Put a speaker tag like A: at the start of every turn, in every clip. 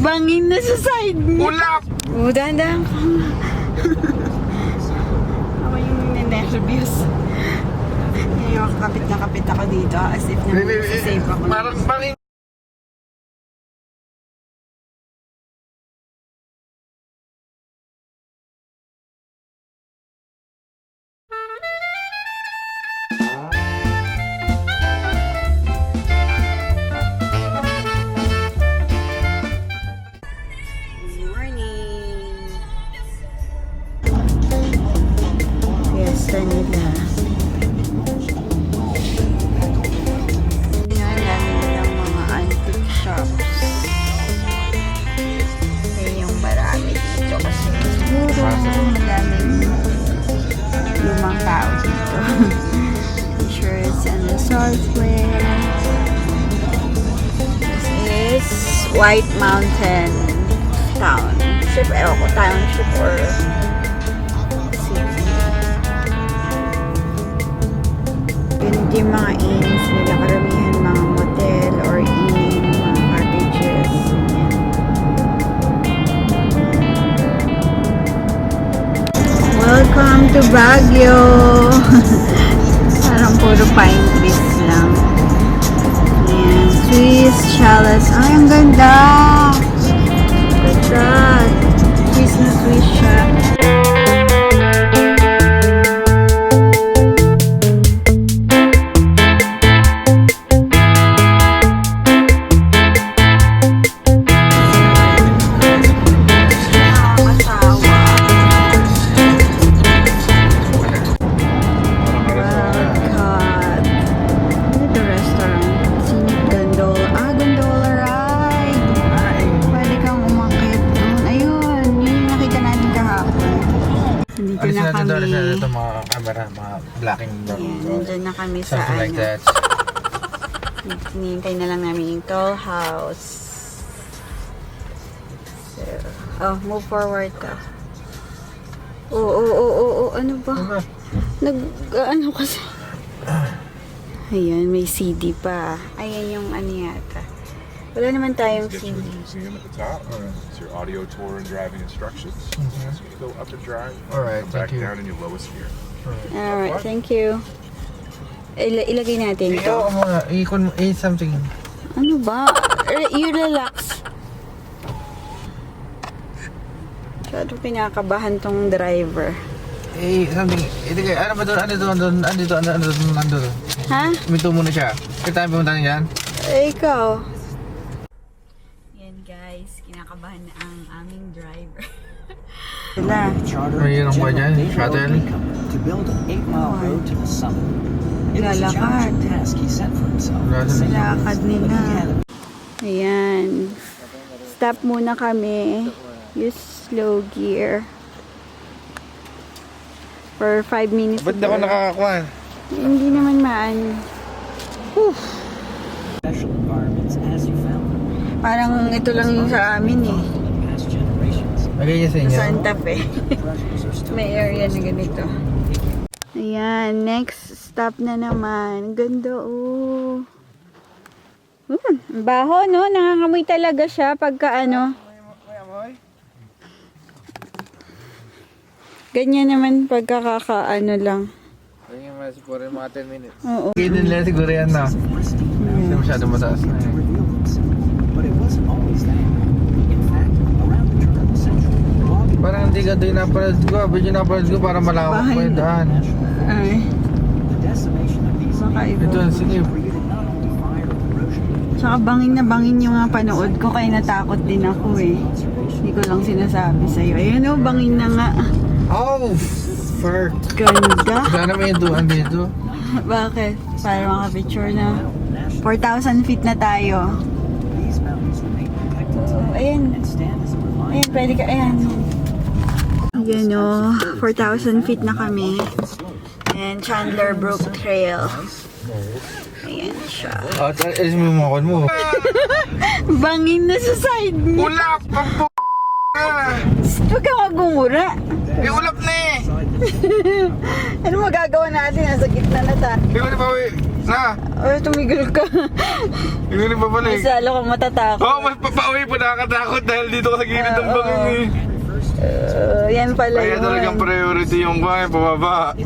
A: Bangin na sa side niya.
B: Ulap!
A: Dahan-dahan ka nga. Ako yung ninervyos. Yung kapit na kapit ako dito as if na safe ako.
B: Parang bangin.
A: Fiesta nila. Yan, dami nilang mga antique shops. Yan yung marami dito kasi siguro madaming lumang tao dito. T-shirts and software. This is White Mountain Township. Ewan ko, township or yun yung mga inns nila, karamihan mga motel or inn, mga cottages. Welcome to Baguio! Parang puro pine trees lang. Ayan, Swiss chalice. Ay, ang ganda! Look at that! Swiss na Swiss siya.
B: Ito mga camera, mga blocking down.
A: Nandun na kami sa
B: something like that.
A: Hinihintay na lang namin yung toll house. So, oh, move forward ka. Ano ba? Ano kasi? Ayan, may CD pa. Ayan yung ano yata. Wala naman tayong CD.
C: Museum at the top. It's your audio tour and driving instructions. So you go up and drive.
B: Alright,
C: Come back
B: thank you.
C: down in your lowest gear.
A: Alright, thank you. Ilagay natin ito.
B: Ikaw mga, ikon mo, something.
A: Ano ba? You relax. Masyado kinakabahan tong driver.
B: Something. Ito kayo, ano ba doon? Ano doon?
A: Ha?
B: Minto muna siya. Kita tayo pumunta niyan?
A: Ikaw. Yan guys, kinakabahan na ang aming driver. Sila.
B: Mayroon ko dyan, shuttle.
D: To build an 8-mile road to the summit. It was a
A: Lalakad.
D: challenging task he set for himself.
A: Lakad nila. Ayan. Stop muna kami. Use slow gear. For 5 minutes.
B: Ba't ako nakakakuha?
A: Hindi naman maano.
D: Special environments as you found them.
A: Parang ito lang yung sa amin eh.
D: Past generations.
B: Lagay niya sa inyo.
A: Sa Santa Fe.
D: Treasures are still
A: May area na ganito. Ayan, next stop na naman. Ganda oh. Ang baho no, nangangamoy talaga siya pagka ano. Ganyan naman pagka kakaano lang.
B: Lagay mo siguro yung mga 10 minutes.
A: Oo.
B: Ganyan lang siguro yan na. Hindi masyadong mataas na yan.
D: But it wasn't always that. In fact, around the turn of the century, logging
B: Parang hindi ka doon napalad ko. Medyo napalad ko para malawak
A: Bahay.
B: pa yung daan.
A: Ay,
D: the decimation of these
A: makaiba.
B: Ito, sige.
D: created not only fire erosion,
A: Tsaka bangin na bangin yung mga panood ko kaya natakot din ako eh. Hindi ko lang sinasabi sa'yo. Ayun oh, bangin na nga.
B: Oh! Fur.
A: Ganda.
B: Sana may duan dito.
A: Bakit? Para makapicture na. 4,000 feet na tayo.
D: these mountains remain protected
A: Oh, ayan.
D: and stand as a reminder.
A: Ayan, pwede ka. Ayan. Ayan o. 4,000 feet na kami. And Chandler Brook Trail. Ayan siya.
B: Alis mo yung mga kon mo.
A: Bangin na sa side niya.
B: Ulap! Ang p***!
A: Huwag ka magumura.
B: Ulap na eh!
A: Ano magagawa natin? Nasa gitna na tayo.
B: Hindi ko na pa Na!
A: Ay, tumigil ka.
B: Hindi na babalik.
A: Masalo kang matatakot.
B: Oo, mas papauwi pa nakakatakot dahil dito ka sa gilid ng bangin eh.
A: Yan pala
B: Kaya
A: yun.
B: talagang priority yung bangin, pababa.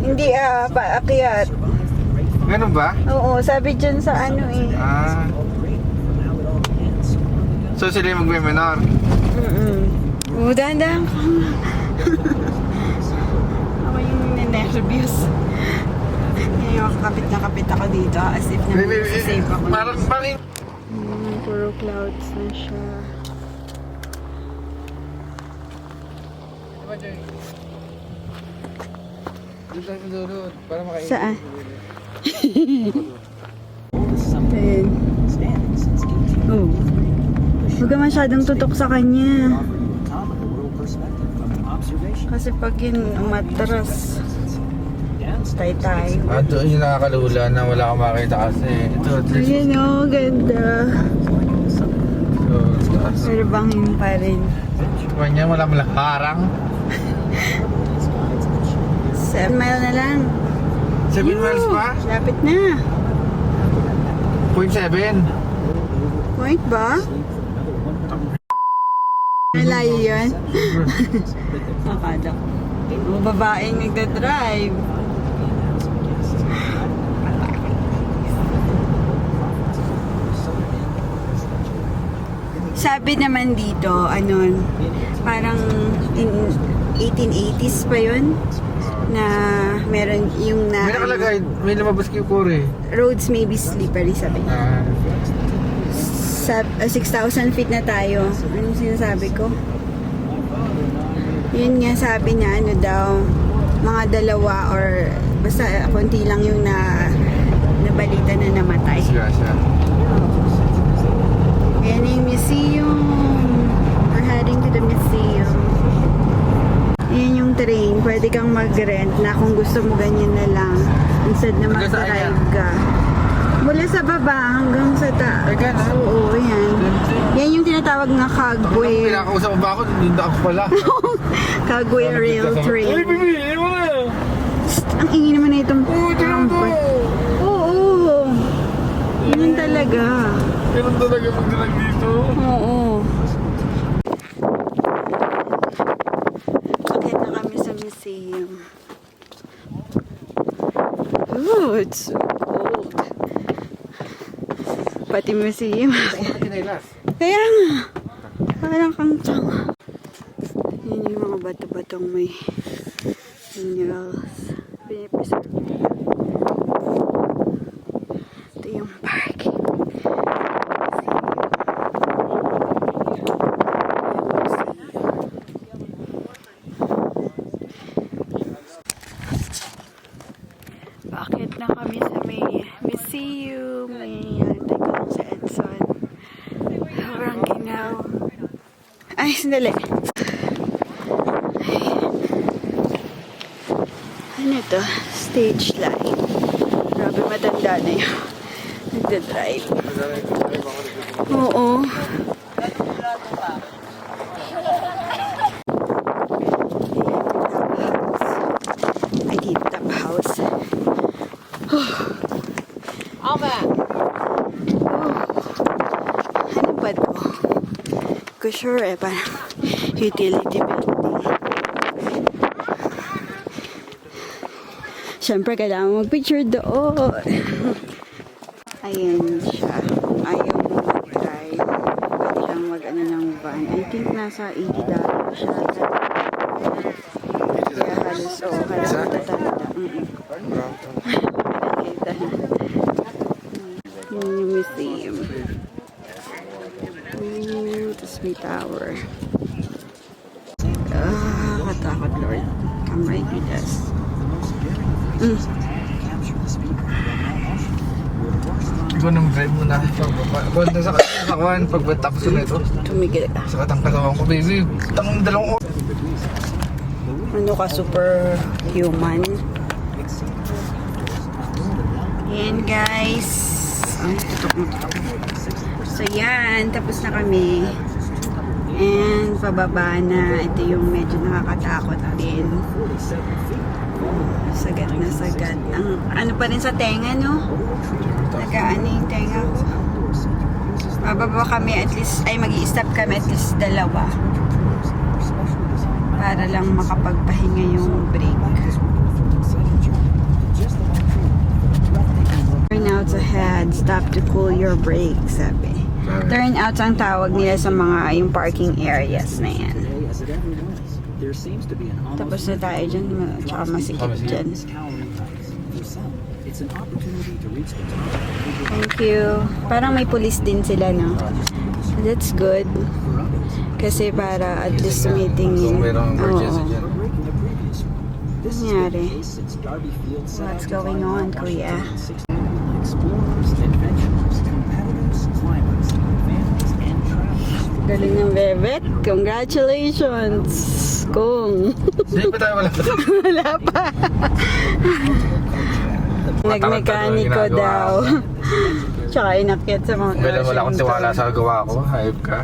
A: Hindi paakyat.
B: Ganun ba?
A: Oo, sabi dyan sa ano eh.
B: Ah. So sila yung magme-menor?
A: Dahan-dahan ka nga. Ako yung ninenervyos. Yung kapit ako dito as if na safe ako.
B: Parang
A: Puro clouds na siya. Saan? Ayan. Oh. Huwag ka masyadong tutok sa kanya. Kasi pag yun umatras, tayo.
B: doon yung nakakalula na wala akong makita kasi. Ito, at least.
A: Ayan o, ganda.
B: So, taas.
A: Pero bangin pa rin.
B: Kanya, wala malang harang.
A: 7 mile na lang.
B: 7 miles pa?
A: Lapit na.
B: 0.7.
A: Point ba? Malayo yun. Nakada ko. Mga babaeng nagdadrive. Sabi naman dito, parang in 1880s pa yun na meron yung
B: May nakalagay, may lumabas kayo kore.
A: roads may be slippery, sabi niya. 6,000 feet na tayo. Anong sinasabi ko? Yun nga sabi niya, daw, mga 2 or basta konti lang yung nabalita na namatay.
B: Siya.
A: Yan yung museum. We're heading to the museum. Yan yung train. Pwede kang mag-rent na kung gusto mo ganyan na lang. Instead na mag-drive ka. Mula sa baba hanggang sa taas. Oo, yan. Yan yung tinatawag na Kagwe.
B: Pinakausap ba ako? Hindi ako pala.
A: Kagwe Rail Train.
B: Uy, bibi! Ano na?
A: Ang ingin naman na itong
B: Tingnan mo to!
A: Oo. Yun talaga.
B: Ganun talaga magdalag dito.
A: Oo. Bakit na kami sa museum? Ooh, it's so cold. Pati museum. Kaya nga. Parang kang tanga. Yun yung mga bato-batong may minerals. Pinipreserve. Ito yung parking. Bakit na kami sa may museum? Ngayon, teka lang sa Edson. Sobrang ginaw. Ay, sandali. Ano to? Stage light. Grabe, matanda na yun. Nagda-drive. Oo. Ay, dito top house. Ano ba ito? Ko sure parang utility building. Siyempre, kailangan magpicture doon. Ayan siya. Kung ayaw mo mag-drive, pwede lang mag-ano ng van. I think nasa $80 siya. Kaya halos, halos matatanda. Nakita na. Yun yung museum. Tapos may tower. Katakot, Lord. Oh my goodness.
B: Ikaw nang drive muna. Punta sa katawan pagbatapos ko na ito.
A: Tumigil ka.
B: Sa katangkatawan ko, baby. Tangong 2 oras.
A: Ano ka, super human? Yan guys. Ay, tutok. So yan, tapos na kami. And pababa na. Ito yung medyo nakakatakot din. Sagat na sagat. Ang, ano pa rin sa tenga, no? Nagaano yung tenga ko. Bababa kami at least, ay mag-i-stop kami at least 2. Para lang makapagpahinga yung break. Turnouts ahead, stop to cool your brakes, sabi. Turnouts ang tawag nila sa mga yung parking areas na yan. Tapos na tayo dyan, tsaka masikip dyan. Thank you. Parang may police din sila, no? That's good. Kasi para at least meeting
B: Kung merong emergency dyan.
A: Nangyari. What's going on, kuya? Galing ng bebet. Congratulations! Kung.
B: Hindi pa tayo wala.
A: Wala pa. Nagmekaniko daw. Tsaka inakyat sa mga
B: Kailan wala akong tiwala sa gawa ko. Hayop ka.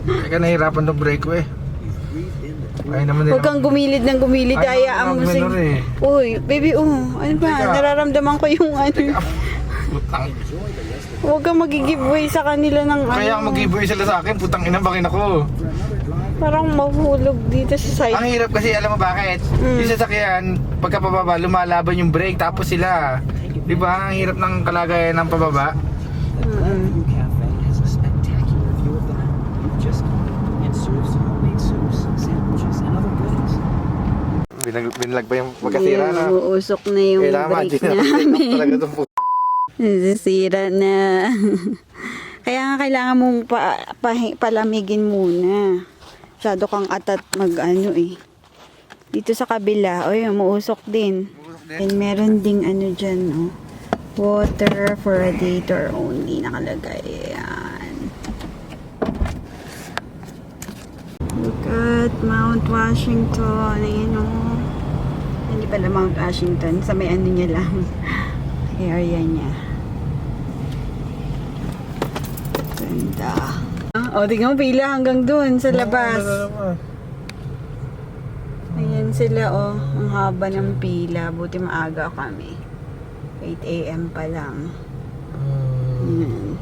B: Teka, nahihirapan ng break ko eh. Ay naman
A: Huwag kang gumilid ng gumilid.
B: Ay,
A: Hayaan mo
B: minor eh.
A: Uy, baby, ano ba?
B: Teka.
A: Nararamdaman ko yung ano.
B: Putang.
A: Huwag kang mag-giveaway sa kanila ng
B: Kaya mag-giveaway sila sa akin. Putang ina, bakin ako.
A: Parang mahulog dito sa side.
B: Ang hirap kasi, alam mo bakit? Yung sasakyan, pagka pababa, lumalaban yung brake, tapos sila. Di ba? Ang hirap ng kalagayan ng pababa. Binlag pa yung magkasira na.
A: Uusok na yung brake namin.
B: Talaga itong
A: Nasisira na. Kaya nga kailangan mong palamigin muna. Masyado kang atat mag-ano eh. Dito sa kabila, umuusok din. And meron ding ano dyan, oh. Water for radiator only nakalagay. Ayan. Look at Mount Washington. Ayan, oh. Hindi pala Mount Washington. Sa may ano niya lang. Area niya. Ganda. Tingnan mo, pila hanggang dun sa labas. Ayan sila, ang haba ng pila. Buti maaga kami. 8 AM pa lang. Ayan.